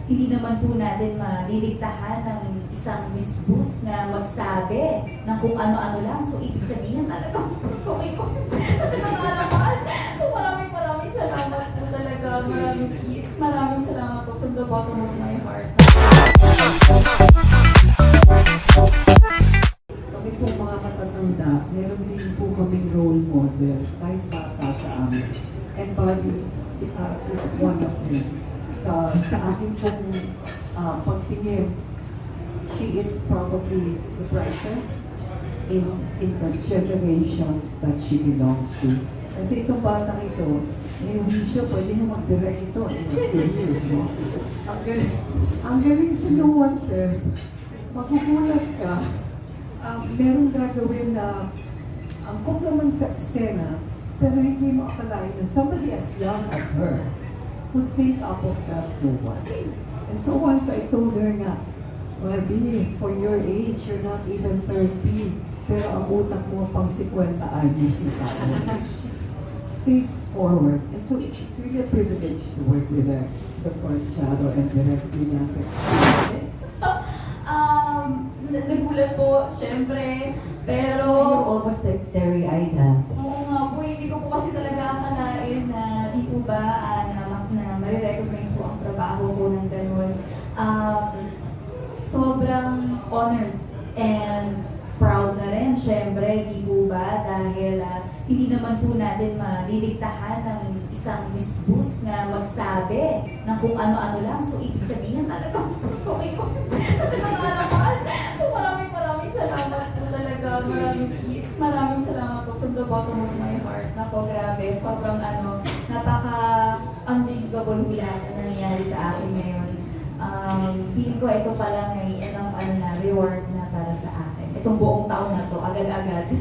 hindi naman po natin madidiktahan ng isang Miss Boots na magsabi ng kung ano-ano lang. So, ibig sabihin talagang okay ko. Talagang So, maraming salamat po talaga. Maraming salamat po from the bottom of my heart. Kami po mga matatanda, meron din po kaming role model kahit bata sa amin. And Bobby is one of them. Sa akin pong pagtingin, she is probably the brightest in the generation that she belongs to. Kasi itong batang ito, may wisyo, pwede na mag-direct ito in 10 years. No? Ang galing sa nuances, magugulat ka, merong gagawin na ang naman sa eksena, pero hindi mo akalain na somebody as young as her would think up of that nuance. And so once I told her na, Barbie, for your age, you're not even 30, pero ang utak mo pang 50 anyos na face forward. And so it's really a privilege to work with her, the first shadow and directly natin. Nagulat po, syempre. Pero, You're almost like Terry-eyed na. oo nga po, hindi ko po kasi talaga akalain na di po ba na marirecognize po ang trabaho ko ng ganun. Sobrang honored and proud na rin, syempre, di po ba? Dahil hindi naman po natin madidiktahan ng isang Miss Boots na magsabi ng kung ano-ano lang. So, ibig sabihin talagang okay ko. So, maraming salamat po talaga. Maraming salamat po from the bottom of my heart. Nako, grabe. Sobrang napaka-unbelievable po lahat na nangyayari sa akin ngayon. Feeling ko ito pa lang ay enough reward na para sa akin. Itong buong taon na to, agad-agad.